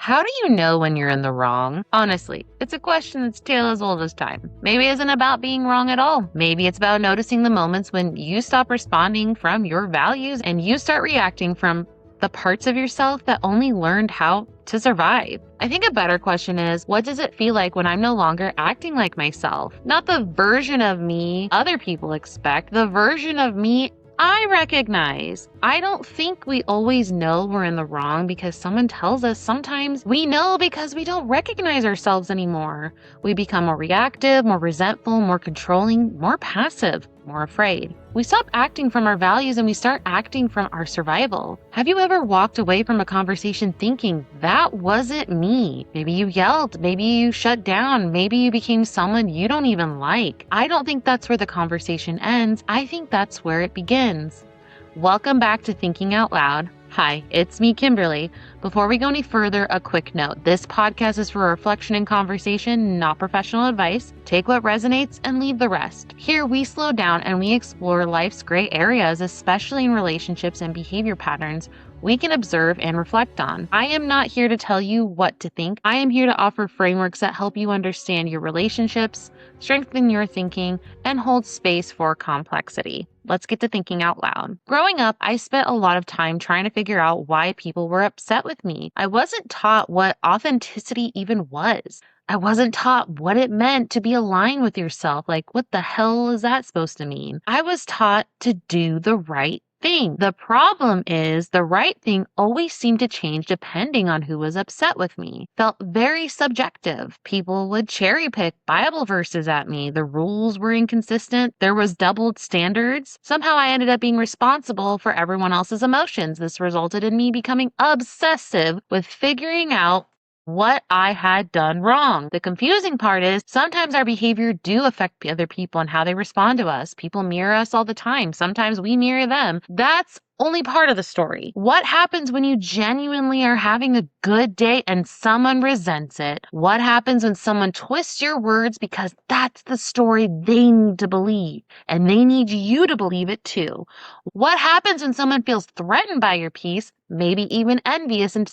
How do you know when you're in the wrong? Honestly, it's a question that's tale as old as time. Maybe it isn't about being wrong at all. Maybe it's about noticing the moments when you stop responding from your values and you start reacting from the parts of yourself that only learned how to survive. I think a better question is, what does it feel like when I'm no longer acting like myself? Not the version of me other people expect, the version of me I recognize. I don't think we always know we're in the wrong because someone tells us. Sometimes we know because we don't recognize ourselves anymore. We become more reactive, more resentful, more controlling, more passive, more afraid. We stop acting from our values and we start acting from our survival. Have you ever walked away from a conversation thinking, that wasn't me? Maybe you yelled, maybe you shut down, maybe you became someone you don't even like. I don't think that's where the conversation ends. I think that's where it begins. Welcome back to Thinking Out Loud. Hi, it's me, Kimberly. Before we go any further, a quick note. This podcast is for reflection and conversation, not professional advice. Take what resonates and leave the rest. Here, we slow down and we explore life's gray areas, especially in relationships and behavior patterns we can observe and reflect on. I am not here to tell you what to think. I am here to offer frameworks that help you understand your relationships, strengthen your thinking, and hold space for complexity. Let's get to thinking out loud. Growing up, I spent a lot of time trying to figure out why people were upset with me. I wasn't taught what authenticity even was. I wasn't taught what it meant to be aligned with yourself. Like, what the hell is that supposed to mean? I was taught to do the right thing. The problem is the right thing always seemed to change depending on who was upset with me. Felt very subjective. People would cherry pick Bible verses at me. The rules were inconsistent. There was doubled standards. Somehow I ended up being responsible for everyone else's emotions. This resulted in me becoming obsessive with figuring out what I had done wrong. The confusing part is sometimes our behavior do affect other people and how they respond to us. People mirror us all the time. Sometimes we mirror them. That's only part of the story. What happens when you genuinely are having a good day and someone resents it? What happens when someone twists your words because that's the story they need to believe and they need you to believe it too? What happens when someone feels threatened by your peace, maybe even envious and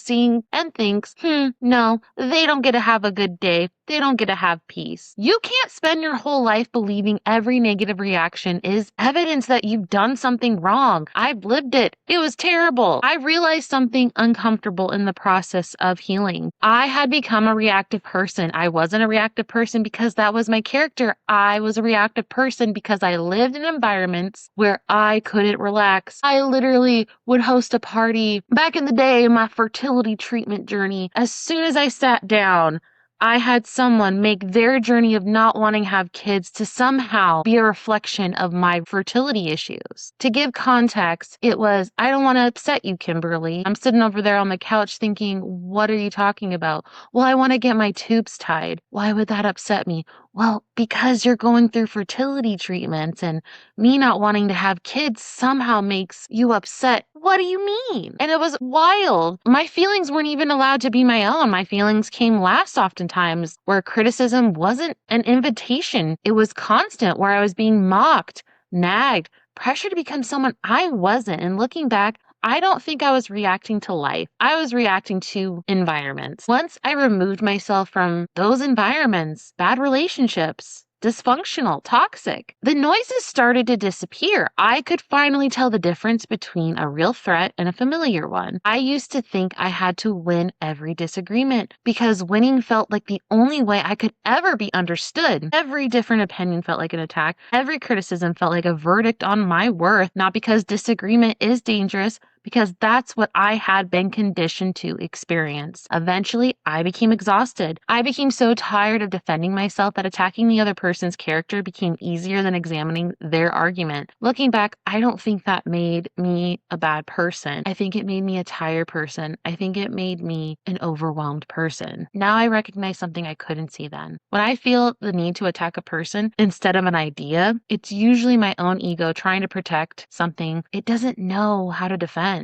thinks, no, they don't get to have a good day. They don't get to have peace. You can't spend your whole life believing every negative reaction is evidence that you've done something wrong. I've lived it. It was terrible. I realized something uncomfortable in the process of healing. I had become a reactive person. I wasn't a reactive person because that was my character. I was a reactive person because I lived in environments where I couldn't relax. I literally would host a party back in the day in my fertility treatment journey. As soon as I sat down, I had someone make their journey of not wanting to have kids to somehow be a reflection of my fertility issues. To give context, it was, I don't want to upset you, Kimberly. I'm sitting over there on the couch thinking, what are you talking about? Well, I want to get my tubes tied. Why would that upset me? Well, because you're going through fertility treatments and me not wanting to have kids somehow makes you upset. What do you mean? And it was wild. My feelings weren't even allowed to be my own. My feelings came last oftentimes where criticism wasn't an invitation. It was constant where I was being mocked, nagged, pressured to become someone I wasn't. And looking back, I don't think I was reacting to life. I was reacting to environments. Once I removed myself from those environments, bad relationships, dysfunctional, toxic, the noises started to disappear. I could finally tell the difference between a real threat and a familiar one. I used to think I had to win every disagreement because winning felt like the only way I could ever be understood. Every different opinion felt like an attack. Every criticism felt like a verdict on my worth, not because disagreement is dangerous, because that's what I had been conditioned to experience. Eventually, I became exhausted. I became so tired of defending myself that attacking the other person's character became easier than examining their argument. Looking back, I don't think that made me a bad person. I think it made me a tired person. I think it made me an overwhelmed person. Now I recognize something I couldn't see then. When I feel the need to attack a person instead of an idea, it's usually my own ego trying to protect something it doesn't know how to defend.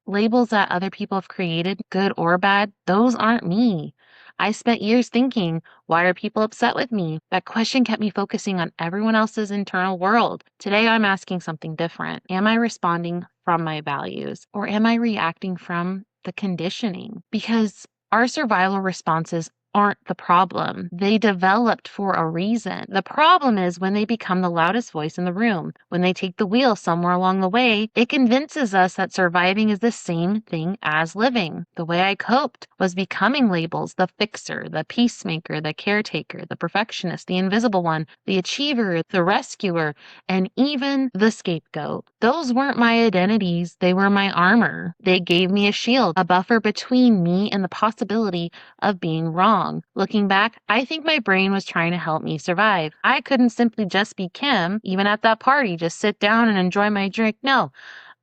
Labels that other people have created, good or bad, those aren't me. I spent years thinking, why are people upset with me? That question kept me focusing on everyone else's internal world. Today, I'm asking something different. Am I responding from my values or am I reacting from the conditioning? Because Our survival responses aren't the problem. They developed for a reason. The problem is when they become the loudest voice in the room. When they take the wheel somewhere along the way, it convinces us that surviving is the same thing as living. The way I coped was becoming labels: the fixer, the peacemaker, the caretaker, the perfectionist, the invisible one, the achiever, the rescuer, and even the scapegoat. Those weren't my identities. They were my armor. They gave me a shield, a buffer between me and the possibility of being wrong. Looking back, I think my brain was trying to help me survive. I couldn't simply just be Kim, even at that party, just sit down and enjoy my drink. No,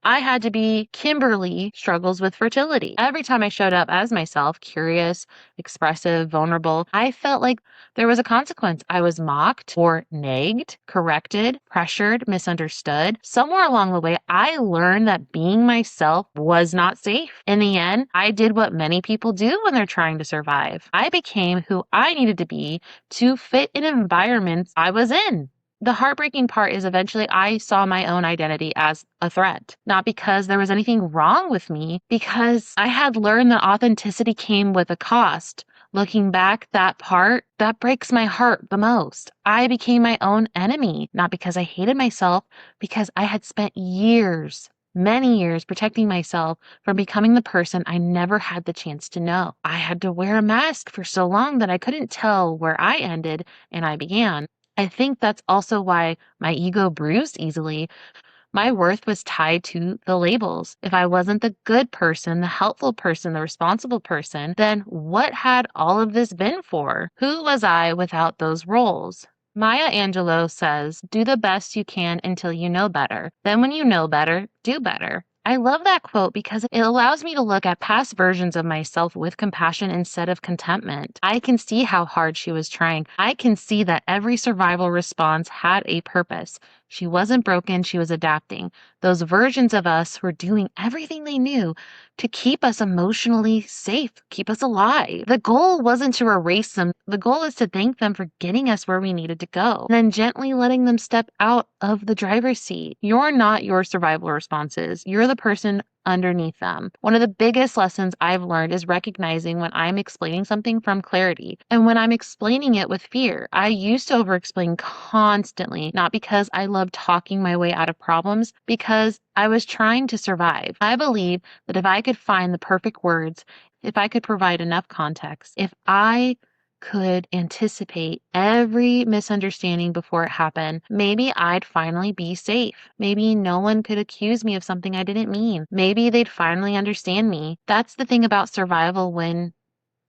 I had to be Kimberly, struggles with fertility. Every time I showed up as myself, curious, expressive, vulnerable, I felt like there was a consequence. I was mocked or nagged, corrected, pressured, misunderstood. Somewhere along the way, I learned that being myself was not safe. In the end, I did what many people do when they're trying to survive. I became who I needed to be to fit in environments I was in. The heartbreaking part is eventually I saw my own identity as a threat, not because there was anything wrong with me, because I had learned that authenticity came with a cost. Looking back, that part, that breaks my heart the most. I became my own enemy, not because I hated myself, because I had spent years, many years protecting myself from becoming the person I never had the chance to know. I had to wear a mask for so long that I couldn't tell where I ended and I began. I think that's also why my ego bruised easily. My worth was tied to the labels. If I wasn't the good person, the helpful person, the responsible person, then what had all of this been for? Who was I without those roles? Maya Angelou says, do the best you can until you know better. Then when you know better, do better. I love that quote because it allows me to look at past versions of myself with compassion instead of contentment. I can see how hard she was trying. I can see that every survival response had a purpose. She wasn't broken, she was adapting. Those versions of us were doing everything they knew to keep us emotionally safe, keep us alive. The goal wasn't to erase them. The goal is to thank them for getting us where we needed to go, and then gently letting them step out of the driver's seat. You're not your survival responses. You're the person underneath them. One of the biggest lessons I've learned is recognizing when I'm explaining something from clarity and when I'm explaining it with fear. I used to over-explain constantly, not because I loved talking my way out of problems, because I was trying to survive. I believe that if I could find the perfect words, if I could provide enough context, if I could anticipate every misunderstanding before it happened, maybe I'd finally be safe. Maybe no one could accuse me of something I didn't mean. Maybe they'd finally understand me. That's the thing about survival when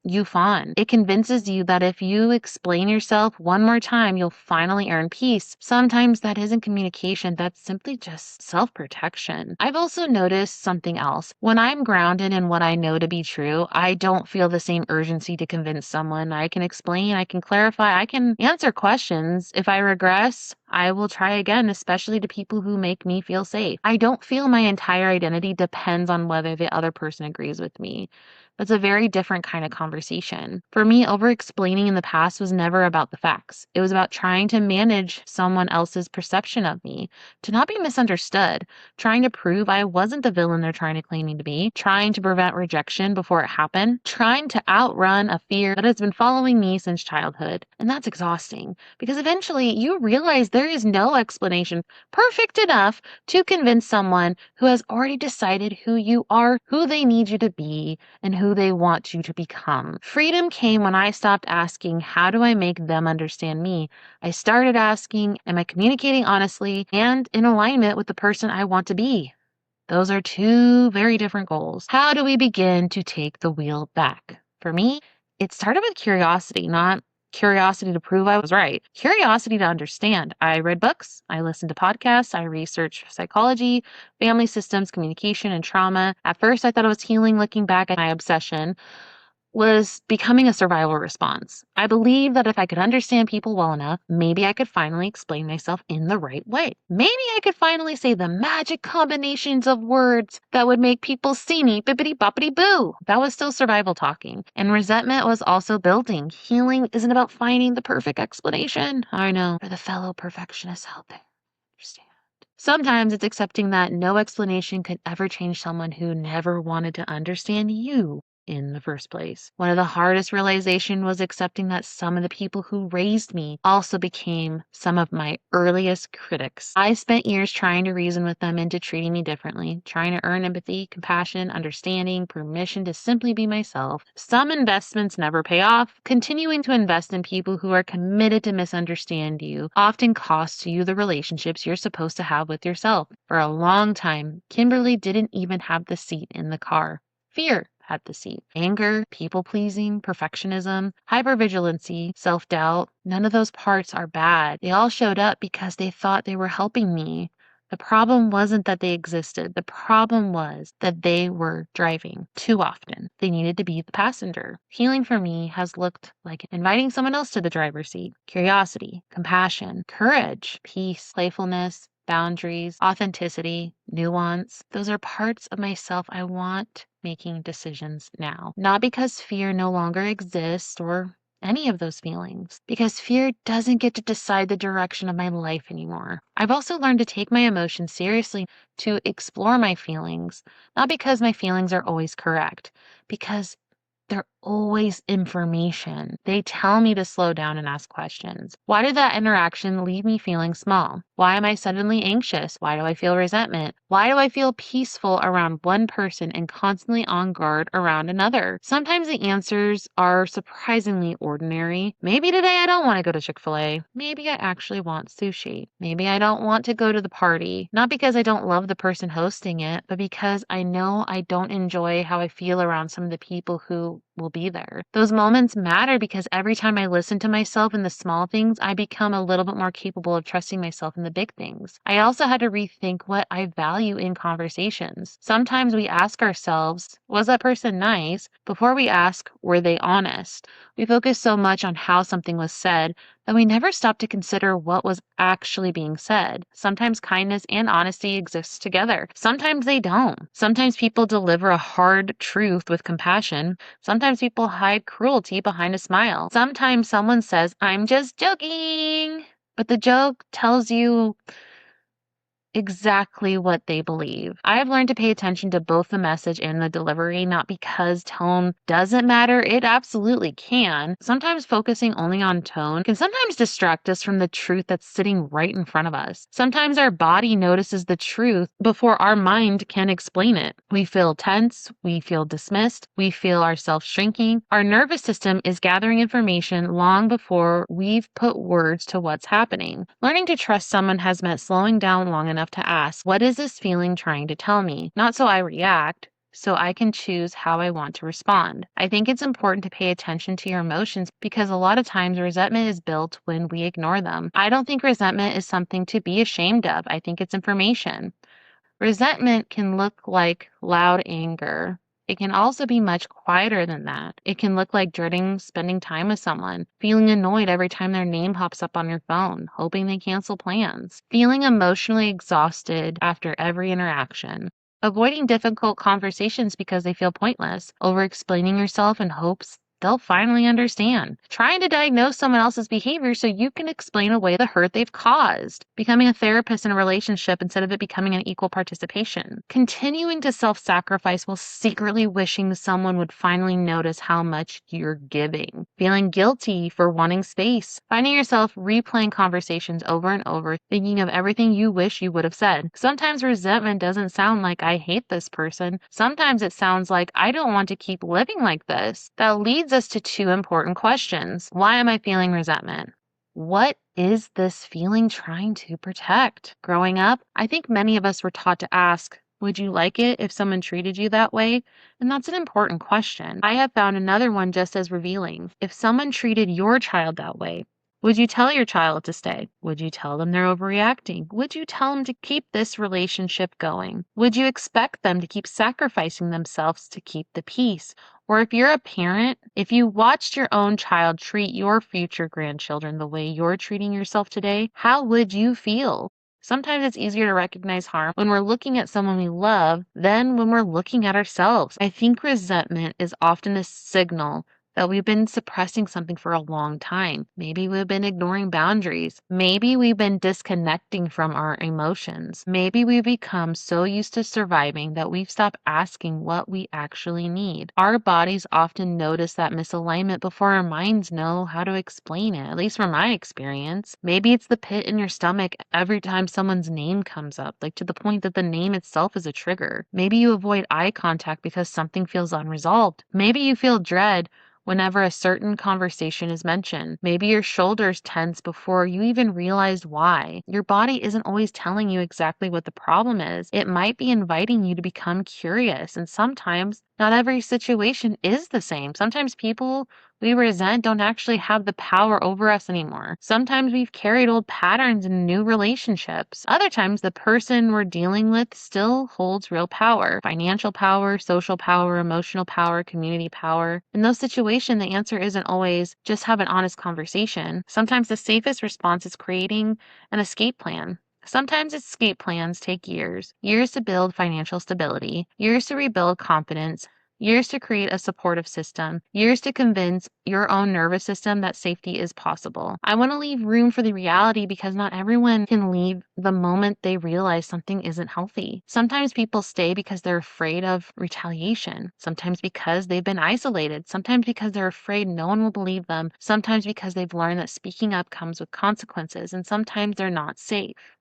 you fawn. It convinces you that if you explain yourself one more time, you'll finally earn peace. Sometimes that isn't communication, that's simply just self-protection. I've also noticed something else. When I'm grounded in what I know to be true, I don't feel the same urgency to convince someone. I can explain, I can clarify, I can answer questions. If I regress, I will try again, especially to people who make me feel safe. I don't feel my entire identity depends on whether the other person agrees with me. That's a very different kind of conversation. For me, over-explaining in the past was never about the facts. It was about trying to manage someone else's perception of me, to not be misunderstood, trying to prove I wasn't the villain they're trying to claim me to be, trying to prevent rejection before it happened, trying to outrun a fear that has been following me since childhood. And that's exhausting because eventually you realize there is no explanation perfect enough to convince someone who has already decided who you are, who they need you to be, and who they want you to become. Freedom came when I stopped asking, how do I make them understand me? I started asking, am I communicating honestly and in alignment with the person I want to be? Those are two very different goals. How do we begin to take the wheel back? For me, it started with curiosity, not curiosity to prove I was right. Curiosity to understand. I read books, I listened to podcasts, I researched psychology, family systems, communication, and trauma. At first, I thought I was healing. Looking back at my obsession was becoming a survival response. I believe that if I could understand people well enough, maybe I could finally explain myself in the right way. Maybe I could finally say the magic combinations of words that would make people see me bippity boppity boo. That was still survival talking. And resentment was also building. Healing isn't about finding the perfect explanation. I know, for the fellow perfectionists out there. Understand. Sometimes it's accepting that no explanation could ever change someone who never wanted to understand you. in the first place. One of the hardest realizations was accepting that some of the people who raised me also became some of my earliest critics. I spent years trying to reason with them into treating me differently, trying to earn empathy, compassion, understanding, permission to simply be myself. Some investments never pay off. Continuing to invest in people who are committed to misunderstand you often costs you the relationships you're supposed to have with yourself. For a long time, Kimberly didn't even have the seat in the car. Fear had the seat. Anger, people-pleasing, perfectionism, hypervigilancy, self-doubt, none of those parts are bad. They all showed up because they thought they were helping me. The problem wasn't that they existed. The problem was that they were driving too often. They needed to be the passenger. Healing for me has looked like inviting someone else to the driver's seat. Curiosity, compassion, courage, peace, playfulness, boundaries, authenticity, nuance. Those are parts of myself I want making decisions now. Not because fear no longer exists or any of those feelings, because fear doesn't get to decide the direction of my life anymore. I've also learned to take my emotions seriously, to explore my feelings, not because my feelings are always correct, because they're always information. They tell me to slow down and ask questions. Why did that interaction leave me feeling small? Why am I suddenly anxious? Why do I feel resentment? Why do I feel peaceful around one person and constantly on guard around another? Sometimes the answers are surprisingly ordinary. Maybe today I don't want to go to Chick-fil-A. Maybe I actually want sushi. Maybe I don't want to go to the party. Not because I don't love the person hosting it, but because I know I don't enjoy how I feel around some of the people who will be there. Those moments matter because every time I listen to myself in the small things, I become a little bit more capable of trusting myself in the big things. I also had to rethink what I value in conversations. Sometimes we ask ourselves, was that person nice? Before we ask, were they honest? We focus so much on how something was said that we never stop to consider what was actually being said. Sometimes kindness and honesty exist together. Sometimes they don't. Sometimes people deliver a hard truth with compassion. Sometimes people hide cruelty behind a smile. Sometimes someone says, I'm just joking. But the joke tells you exactly what they believe. I have learned to pay attention to both the message and the delivery, not because tone doesn't matter. It absolutely can. Sometimes focusing only on tone can sometimes distract us from the truth that's sitting right in front of us. Sometimes our body notices the truth before our mind can explain it. We feel tense, we feel dismissed, we feel ourselves shrinking. Our nervous system is gathering information long before we've put words to what's happening. Learning to trust someone has meant slowing down long enough to ask, what is this feeling trying to tell me? Not so I react, so I can choose how I want to respond. I think it's important to pay attention to your emotions because a lot of times resentment is built when we ignore them. I don't think resentment is something to be ashamed of. I think it's information. Resentment can look like loud anger. It can also be much quieter than that. It can look like dreading spending time with someone, feeling annoyed every time their name pops up on your phone, hoping they cancel plans, feeling emotionally exhausted after every interaction, avoiding difficult conversations because they feel pointless, over-explaining yourself in hopes they'll finally understand, trying to diagnose someone else's behavior so you can explain away the hurt they've caused, becoming a therapist in a relationship instead of it becoming an equal participation, continuing to self-sacrifice while secretly wishing someone would finally notice how much you're giving, feeling guilty for wanting space, finding yourself replaying conversations over and over, thinking of everything you wish you would have said. Sometimes resentment doesn't sound like I hate this person. Sometimes it sounds like I don't want to keep living like this. That leads us to two important questions. Why am I feeling resentment? What is this feeling trying to protect? Growing up, I think many of us were taught to ask, would you like it if someone treated you that way? And that's an important question. I have found another one just as revealing. If someone treated your child that way, would you tell your child to stay? Would you tell them they're overreacting? Would you tell them to keep this relationship going? Would you expect them to keep sacrificing themselves to keep the peace? Or if you're a parent, if you watched your own child treat your future grandchildren the way you're treating yourself today, how would you feel? Sometimes it's easier to recognize harm when we're looking at someone we love than when we're looking at ourselves. I think resentment is often a signal that we've been suppressing something for a long time. Maybe we've been ignoring boundaries. Maybe we've been disconnecting from our emotions. Maybe we've become so used to surviving that we've stopped asking what we actually need. Our bodies often notice that misalignment before our minds know how to explain it, at least from my experience. Maybe it's the pit in your stomach every time someone's name comes up, like to the point that the name itself is a trigger. Maybe you avoid eye contact because something feels unresolved. Maybe you feel dread whenever a certain conversation is mentioned. Maybe your shoulders tense before you even realized why. Your body isn't always telling you exactly what the problem is. It might be inviting you to become curious, and sometimes not every situation is the same. Sometimes people we resent don't actually have the power over us anymore. Sometimes we've carried old patterns in new relationships. Other times, the person we're dealing with still holds real power: financial power, social power, emotional power, community power. In those situations, the answer isn't always just have an honest conversation. Sometimes the safest response is creating an escape plan. Sometimes escape plans take years, years to build financial stability, years to rebuild confidence, years to create a supportive system, years to convince your own nervous system that safety is possible. I want to leave room for the reality because not everyone can leave the moment they realize something isn't healthy. Sometimes people stay because they're afraid of retaliation, sometimes because they've been isolated, sometimes because they're afraid no one will believe them, sometimes because they've learned that speaking up comes with consequences, and sometimes they're not safe.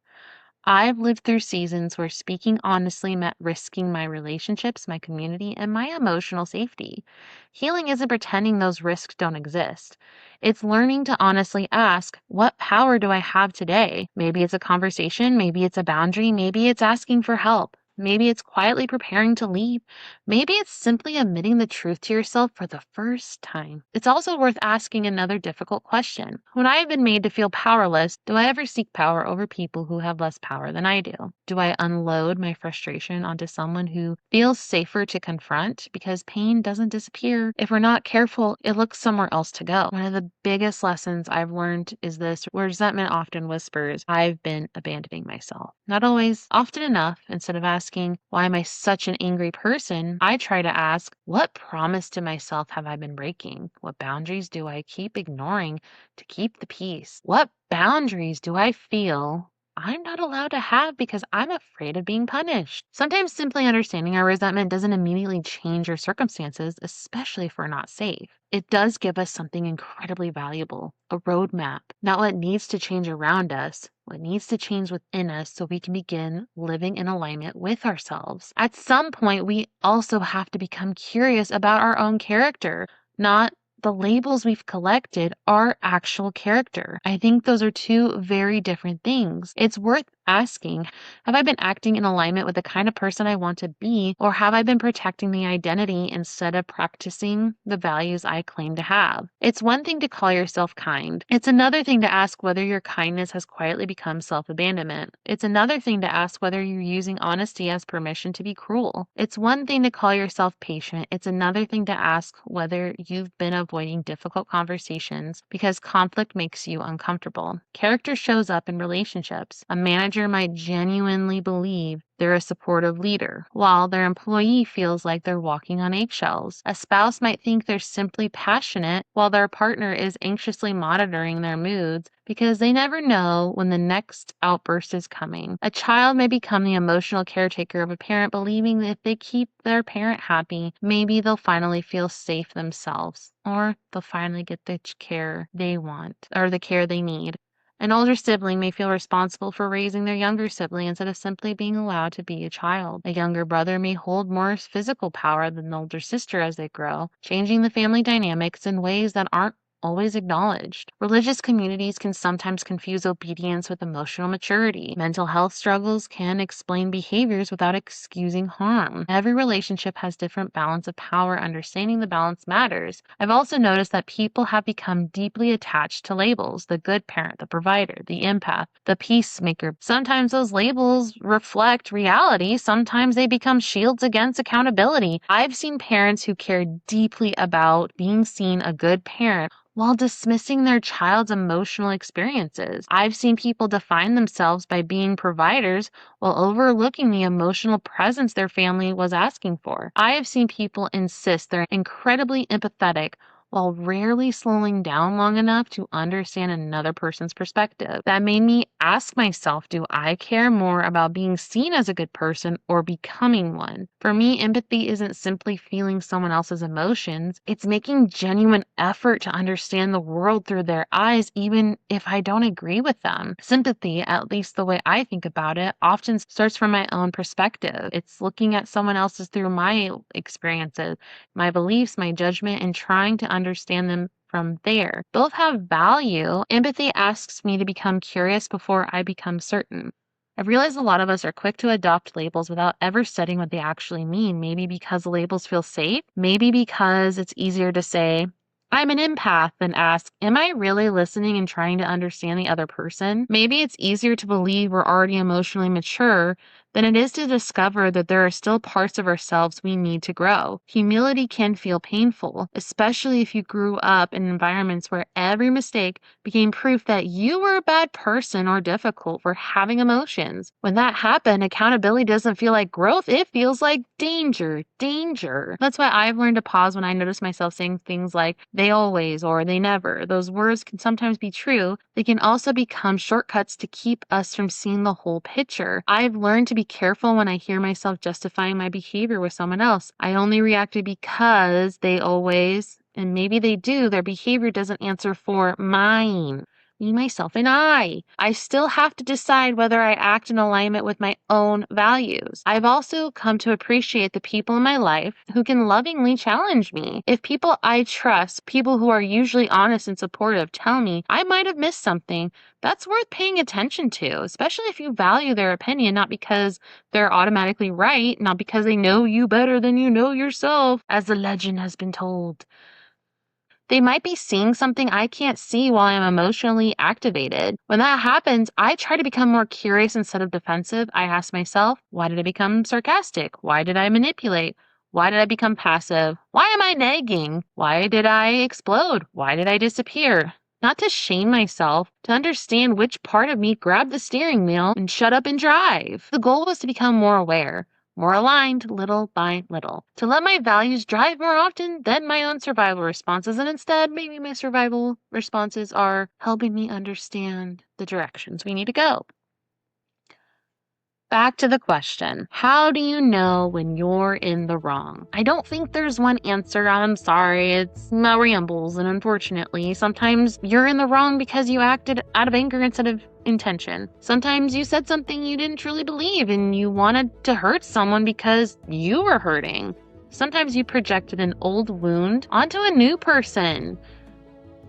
I've lived through seasons where speaking honestly meant risking my relationships, my community, and my emotional safety. Healing isn't pretending those risks don't exist. It's learning to honestly ask, what power do I have today? Maybe it's a conversation, maybe it's a boundary, maybe it's asking for help. Maybe it's quietly preparing to leave. Maybe it's simply admitting the truth to yourself for the first time. It's also worth asking another difficult question. When I have been made to feel powerless, do I ever seek power over people who have less power than I do? Do I unload my frustration onto someone who feels safer to confront? Because pain doesn't disappear. If we're not careful, it looks somewhere else to go. One of the biggest lessons I've learned is this: where resentment often whispers, I've been abandoning myself. Not always, often enough. Instead of asking, why am I such an angry person? I try to ask, what promise to myself have I been breaking? What boundaries do I keep ignoring to keep the peace? What boundaries do I feel I'm not allowed to have because I'm afraid of being punished? Sometimes simply understanding our resentment doesn't immediately change our circumstances, especially if we're not safe. It does give us something incredibly valuable: a roadmap, not what needs to change around us, what needs to change within us so we can begin living in alignment with ourselves. At some point, we also have to become curious about our own character, not the labels we've collected, our actual character. I think those are two very different things. It's worth asking, have I been acting in alignment with the kind of person I want to be, or have I been protecting the identity instead of practicing the values I claim to have? It's one thing to call yourself kind. It's another thing to ask whether your kindness has quietly become self-abandonment. It's another thing to ask whether you're using honesty as permission to be cruel. It's one thing to call yourself patient. It's another thing to ask whether you've been avoiding difficult conversations because conflict makes you uncomfortable. Character shows up in relationships. A manager might genuinely believe they're a supportive leader, while their employee feels like they're walking on eggshells. A spouse might think they're simply passionate, while their partner is anxiously monitoring their moods because they never know when the next outburst is coming. A child may become the emotional caretaker of a parent, believing that if they keep their parent happy, maybe they'll finally feel safe themselves, or they'll finally get the care they want or the care they need. An older sibling may feel responsible for raising their younger sibling instead of simply being allowed to be a child. A younger brother may hold more physical power than the older sister as they grow, changing the family dynamics in ways that aren't always acknowledged. Religious communities can sometimes confuse obedience with emotional maturity. Mental health struggles can explain behaviors without excusing harm. Every relationship has different balance of power. Understanding the balance matters. I've also noticed that people have become deeply attached to labels: the good parent, the provider, the empath, the peacemaker. Sometimes those labels reflect reality. Sometimes they become shields against accountability. I've seen parents who care deeply about being seen a good parent while dismissing their child's emotional experiences. I've seen people define themselves by being providers while overlooking the emotional presence their family was asking for. I have seen people insist they're incredibly empathetic while rarely slowing down long enough to understand another person's perspective. That made me ask myself, do I care more about being seen as a good person or becoming one? For me, empathy isn't simply feeling someone else's emotions, it's making genuine effort to understand the world through their eyes, even if I don't agree with them. Sympathy, at least the way I think about it, often starts from my own perspective. It's looking at someone else's through my experiences, my beliefs, my judgment, and trying to understand them from there. Both have value. Empathy asks me to become curious before I become certain. I've realized a lot of us are quick to adopt labels without ever studying what they actually mean. Maybe because labels feel safe, maybe because it's easier to say, I'm an empath, than ask, am I really listening and trying to understand the other person? Maybe it's easier to believe we're already emotionally mature than it is to discover that there are still parts of ourselves we need to grow. Humility can feel painful, especially if you grew up in environments where every mistake became proof that you were a bad person or difficult for having emotions. When that happened, accountability doesn't feel like growth, it feels like danger, danger. That's why I've learned to pause when I notice myself saying things like, they always or they never. Those words can sometimes be true. They can also become shortcuts to keep us from seeing the whole picture. I've learned to be careful when I hear myself justifying my behavior with someone else. I only reacted because they always, and maybe they do, their behavior doesn't answer for mine. Me, myself, and I. I still have to decide whether I act in alignment with my own values. I've also come to appreciate the people in my life who can lovingly challenge me. If people I trust, people who are usually honest and supportive, tell me I might have missed something, that's worth paying attention to, especially if you value their opinion, not because they're automatically right, not because they know you better than you know yourself, as the legend has been told. They might be seeing something I can't see while I'm emotionally activated. When that happens, I try to become more curious instead of defensive. I ask myself, why did I become sarcastic? Why did I manipulate? Why did I become passive? Why am I nagging? Why did I explode? Why did I disappear? Not to shame myself, to understand which part of me grabbed the steering wheel and shut up and drive. The goal was to become more aware, more aligned little by little, to let my values drive more often than my own survival responses, and instead maybe my survival responses are helping me understand the directions we need to go. Back to the question, how do you know when you're in the wrong? I don't think there's one answer. I'm sorry, it's my rambles, and unfortunately, sometimes you're in the wrong because you acted out of anger instead of intention. Sometimes you said something you didn't truly believe and you wanted to hurt someone because you were hurting. Sometimes you projected an old wound onto a new person.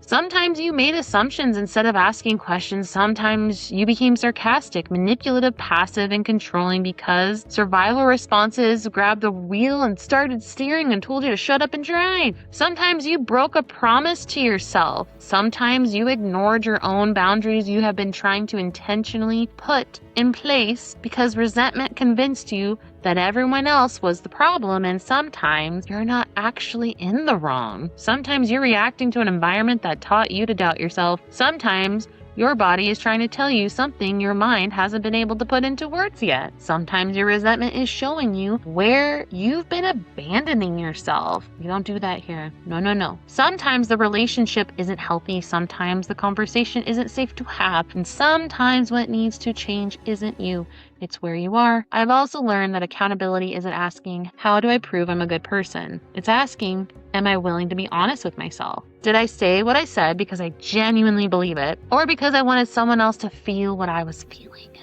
Sometimes you made assumptions instead of asking questions. Sometimes you became sarcastic, manipulative, passive, and controlling because survival responses grabbed the wheel and started steering and told you to shut up and drive. Sometimes you broke a promise to yourself. Sometimes you ignored your own boundaries you have been trying to intentionally put in place because resentment convinced you that everyone else was the problem, and sometimes you're not actually in the wrong. Sometimes you're reacting to an environment that taught you to doubt yourself. Sometimes your body is trying to tell you something your mind hasn't been able to put into words yet. Sometimes your resentment is showing you where you've been abandoning yourself. You don't do that here. No. Sometimes the relationship isn't healthy. Sometimes the conversation isn't safe to have. And sometimes what needs to change isn't you. It's where you are. I've also learned that accountability isn't asking, how do I prove I'm a good person? It's asking, am I willing to be honest with myself? Did I say what I said because I genuinely believe it, or because I wanted someone else to feel what I was feeling?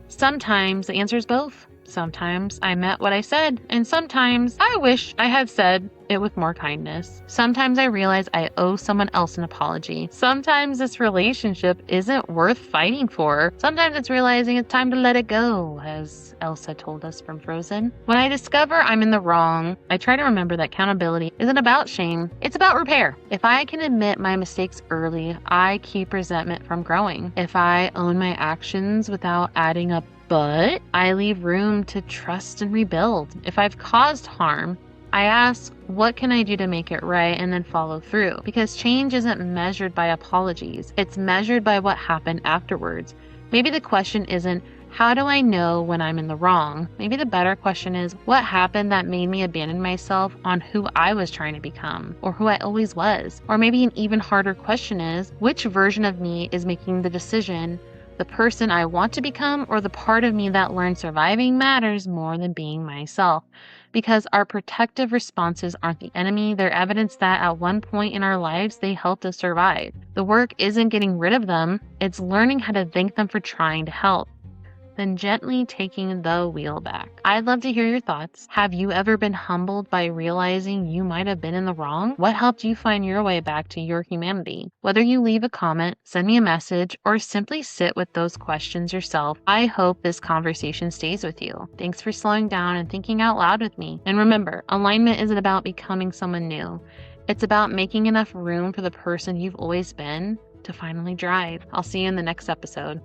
Sometimes the answer is both. Sometimes I meant what I said, and sometimes I wish I had said it with more kindness. Sometimes I realize I owe someone else an apology. Sometimes this relationship isn't worth fighting for. Sometimes it's realizing it's time to let it go, as Elsa told us from Frozen. When I discover I'm in the wrong, I try to remember that accountability isn't about shame. It's about repair. If I can admit my mistakes early, I keep resentment from growing. If I own my actions without adding up, but I leave room to trust and rebuild. If I've caused harm, I ask, what can I do to make it right, and then follow through? Because change isn't measured by apologies. It's measured by what happened afterwards. Maybe the question isn't, How do I know when I'm in the wrong? Maybe the better question is, what happened that made me abandon myself on who I was trying to become, or who I always was? Or maybe an even harder question is, which version of me is making the decision, the person I want to become, or the part of me that learned surviving matters more than being myself? Because our protective responses aren't the enemy, they're evidence that at one point in our lives, they helped us survive. The work isn't getting rid of them, it's learning how to thank them for trying to help, then gently taking the wheel back. I'd love to hear your thoughts. Have you ever been humbled by realizing you might have been in the wrong? What helped you find your way back to your humanity? Whether you leave a comment, send me a message, or simply sit with those questions yourself, I hope this conversation stays with you. Thanks for slowing down and thinking out loud with me. And remember, alignment isn't about becoming someone new. It's about making enough room for the person you've always been to finally drive. I'll see you in the next episode.